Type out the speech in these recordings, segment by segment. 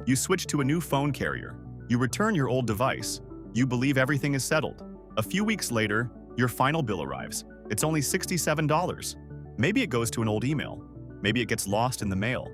You switch to a new phone carrier. You return your old device. You believe everything is settled. A few weeks later, your final bill arrives. It's only $67. Maybe it goes to an old email. Maybe it gets lost in the mail.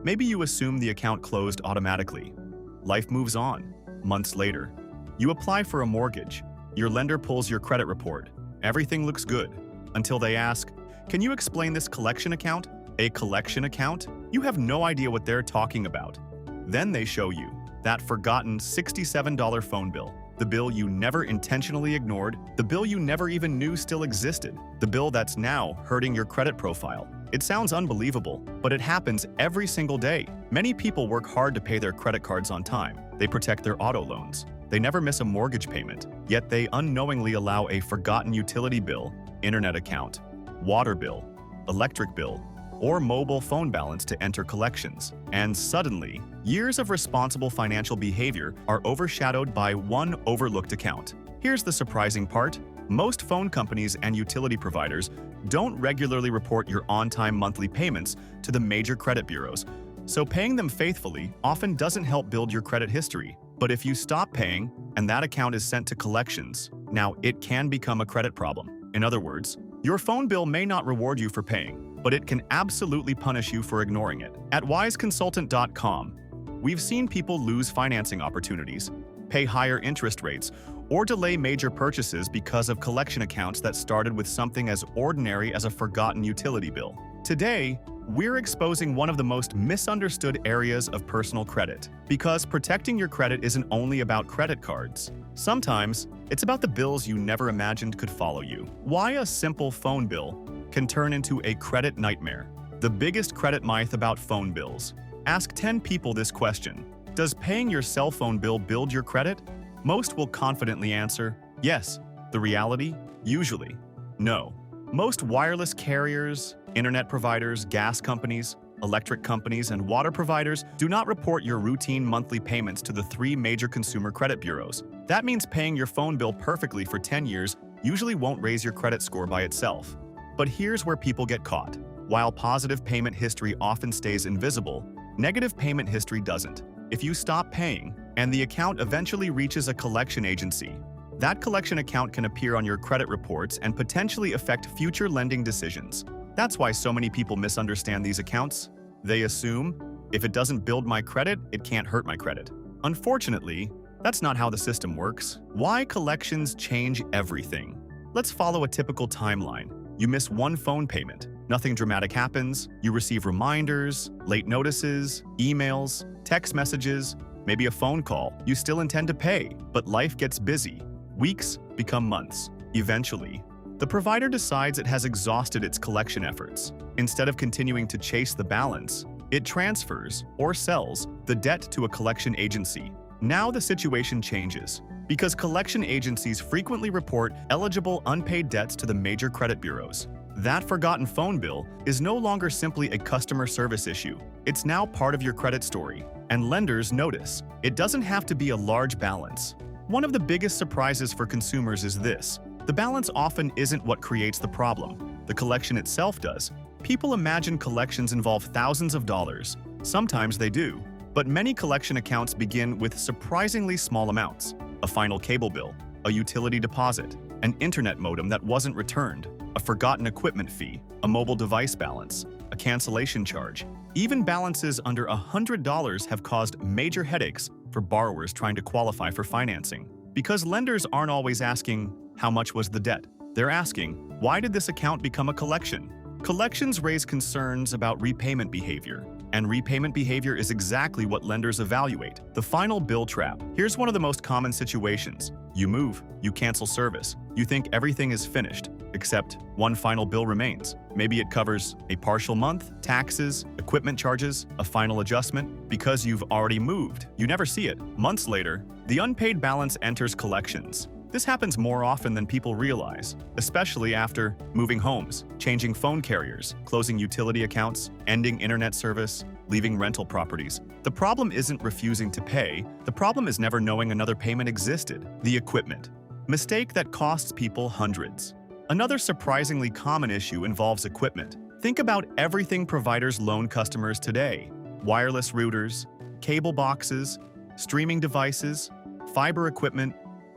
Maybe you assume the account closed automatically. Life moves on. Months later, you apply for a mortgage. Your lender pulls your credit report. Everything looks good. Until they ask, "Can you explain this collection account?" A collection account? You have no idea what they're talking about. Then they show you that forgotten $67 phone bill. The bill you never intentionally ignored, the bill you never even knew still existed, the bill that's now hurting your credit profile. It sounds unbelievable, but it happens every single day. Many people work hard to pay their credit cards on time. They protect their auto loans. They never miss a mortgage payment, yet they unknowingly allow a forgotten utility bill, internet account, water bill, electric bill, or mobile phone balance to enter collections. And suddenly, years of responsible financial behavior are overshadowed by one overlooked account. Here's the surprising part. Most phone companies and utility providers don't regularly report your on-time monthly payments to the major credit bureaus, so paying them faithfully often doesn't help build your credit history. But if you stop paying and that account is sent to collections, now it can become a credit problem. In other words, your phone bill may not reward you for paying, but it can absolutely punish you for ignoring it. At wiseconsultant.com, we've seen people lose financing opportunities, pay higher interest rates, or delay major purchases because of collection accounts that started with something as ordinary as a forgotten utility bill. Today, we're exposing one of the most misunderstood areas of personal credit, because protecting your credit isn't only about credit cards. Sometimes, it's about the bills you never imagined could follow you. Why a simple phone bill can turn into a credit nightmare. The biggest credit myth about phone bills. Ask 10 people this question. Does paying your cell phone bill build your credit? Most will confidently answer, yes. The reality? Usually, no. Most wireless carriers, internet providers, gas companies, electric companies, and water providers do not report your routine monthly payments to the 3 major consumer credit bureaus. That means paying your phone bill perfectly for 10 years usually won't raise your credit score by itself. But here's where people get caught. While positive payment history often stays invisible, negative payment history doesn't. If you stop paying, and the account eventually reaches a collection agency, that collection account can appear on your credit reports and potentially affect future lending decisions. That's why so many people misunderstand these accounts. They assume, if it doesn't build my credit, it can't hurt my credit. Unfortunately, that's not how the system works. Why collections change everything. Let's follow a typical timeline. You miss one phone payment. Nothing dramatic happens. You receive reminders, late notices, emails, text messages, maybe a phone call. You still intend to pay, but life gets busy. Weeks become months. Eventually, the provider decides it has exhausted its collection efforts. Instead of continuing to chase the balance, it transfers or sells the debt to a collection agency. Now the situation changes, because collection agencies frequently report eligible unpaid debts to the major credit bureaus. That forgotten phone bill is no longer simply a customer service issue. It's now part of your credit story, and lenders notice. It doesn't have to be a large balance. One of the biggest surprises for consumers is this. The balance often isn't what creates the problem. The collection itself does. People imagine collections involve thousands of dollars. Sometimes they do. But many collection accounts begin with surprisingly small amounts. A final cable bill, a utility deposit, an internet modem that wasn't returned, a forgotten equipment fee, a mobile device balance, a cancellation charge. Even balances under $100 have caused major headaches for borrowers trying to qualify for financing. Because lenders aren't always asking, how much was the debt? They're asking, why did this account become a collection? Collections raise concerns about repayment behavior, and repayment behavior is exactly what lenders evaluate. The final bill trap. Here's one of the most common situations. You move, you cancel service, you think everything is finished, except one final bill remains. Maybe it covers a partial month, taxes, equipment charges, a final adjustment. Because you've already moved, you never see it. Months later, the unpaid balance enters collections. This happens more often than people realize, especially after moving homes, changing phone carriers, closing utility accounts, ending internet service, leaving rental properties. The problem isn't refusing to pay, the problem is never knowing another payment existed. The equipment. Mistake that costs people hundreds. Another surprisingly common issue involves equipment. Think about everything providers loan customers today. Wireless routers, cable boxes, streaming devices, fiber equipment,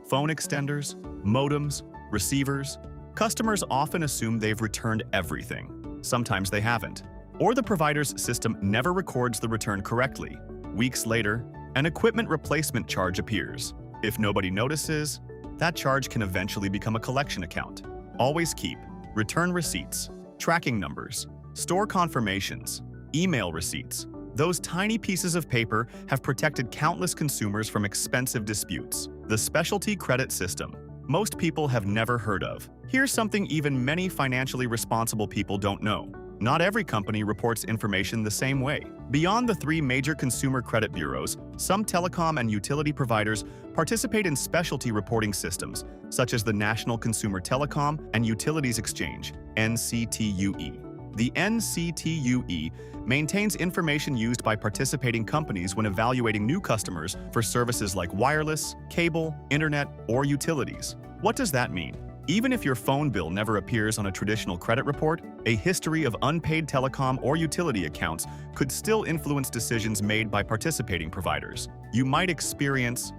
phone extenders, modems, receivers. Customers often assume they've returned everything. Sometimes they haven't. Or the provider's system never records the return correctly. Weeks later, an equipment replacement charge appears. If nobody notices, that charge can eventually become a collection account. Always keep return receipts, tracking numbers, store confirmations, email receipts. Those tiny pieces of paper have protected countless consumers from expensive disputes. The specialty credit system. Most people have never heard of. Here's something even many financially responsible people don't know. Not every company reports information the same way. Beyond the three major consumer credit bureaus, some telecom and utility providers participate in specialty reporting systems, such as the National Consumer Telecom and Utilities Exchange, NCTUE. The NCTUE maintains information used by participating companies when evaluating new customers for services like wireless, cable, internet, or utilities. What does that mean? Even if your phone bill never appears on a traditional credit report, a history of unpaid telecom or utility accounts could still influence decisions made by participating providers. You might experience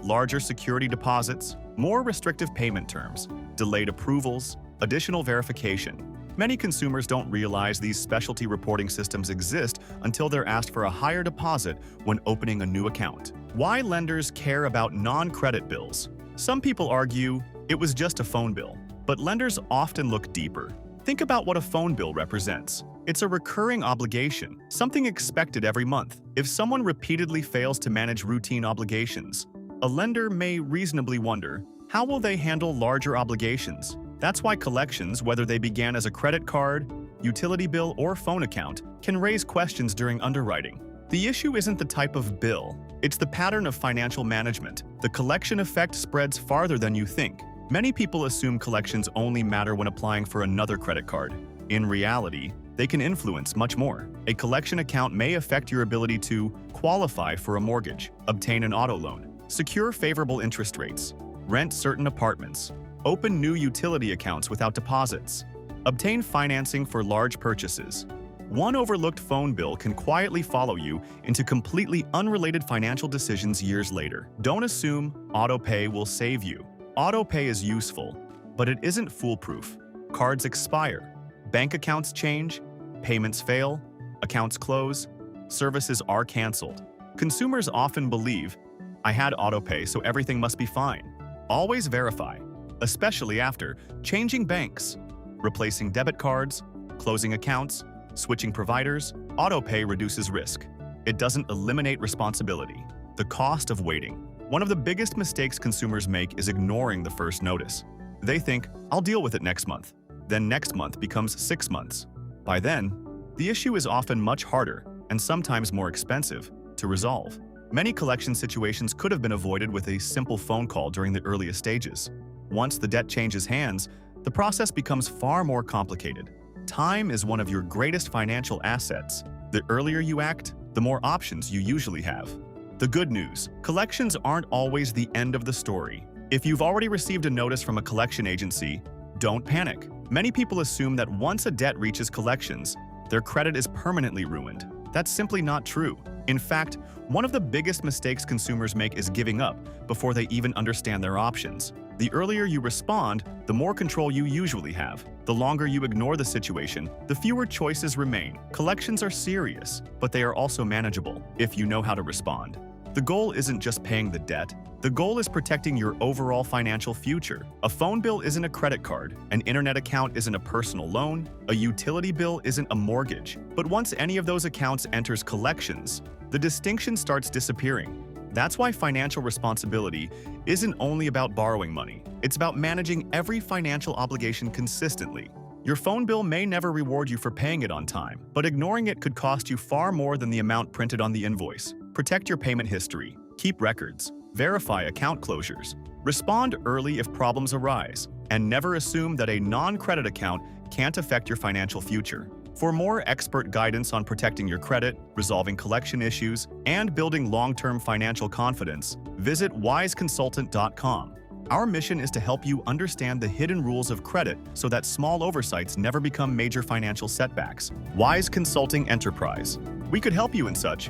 larger security deposits, more restrictive payment terms, delayed approvals, additional verification. Many consumers don't realize these specialty reporting systems exist until they're asked for a higher deposit when opening a new account. Why lenders care about non-credit bills? Some people argue it was just a phone bill, but lenders often look deeper. Think about what a phone bill represents. It's a recurring obligation, something expected every month. If someone repeatedly fails to manage routine obligations, a lender may reasonably wonder, how will they handle larger obligations? That's why collections, whether they began as a credit card, utility bill, or phone account, can raise questions during underwriting. The issue isn't the type of bill, it's the pattern of financial management. The collection effect spreads farther than you think. Many people assume collections only matter when applying for another credit card. In reality, they can influence much more. A collection account may affect your ability to qualify for a mortgage, obtain an auto loan, secure favorable interest rates, rent certain apartments, open new utility accounts without deposits, obtain financing for large purchases. One overlooked phone bill can quietly follow you into completely unrelated financial decisions years later. Don't assume auto pay will save you. Auto pay is useful, but it isn't foolproof. Cards expire, bank accounts change, payments fail, accounts close, services are canceled. Consumers often believe, I had auto pay, so everything must be fine. Always verify, especially after changing banks, replacing debit cards, closing accounts, switching providers. Auto pay reduces risk. It doesn't eliminate responsibility. The cost of waiting. One of the biggest mistakes consumers make is ignoring the first notice. They think, I'll deal with it next month. Then next month becomes 6 months. By then, the issue is often much harder and sometimes more expensive to resolve. Many collection situations could have been avoided with a simple phone call during the earliest stages. Once the debt changes hands, the process becomes far more complicated. Time is one of your greatest financial assets. The earlier you act, the more options you usually have. The good news, collections aren't always the end of the story. If you've already received a notice from a collection agency, don't panic. Many people assume that once a debt reaches collections, their credit is permanently ruined. That's simply not true. In fact, one of the biggest mistakes consumers make is giving up before they even understand their options. The earlier you respond, the more control you usually have. The longer you ignore the situation, the fewer choices remain. Collections are serious, but they are also manageable if you know how to respond. The goal isn't just paying the debt. The goal is protecting your overall financial future. A phone bill isn't a credit card, an internet account isn't a personal loan, a utility bill isn't a mortgage. But once any of those accounts enters collections, the distinction starts disappearing. That's why financial responsibility isn't only about borrowing money. It's about managing every financial obligation consistently. Your phone bill may never reward you for paying it on time, but ignoring it could cost you far more than the amount printed on the invoice. Protect your payment history, keep records, verify account closures, respond early if problems arise, and never assume that a non-credit account can't affect your financial future. For more expert guidance on protecting your credit, resolving collection issues, and building long-term financial confidence, visit 𝐲𝑗consultant.com. Our mission is to help you understand the hidden rules of credit so that small oversights never become major financial setbacks. 𝐲𝑗 Consulting Enterprise. We could help you in such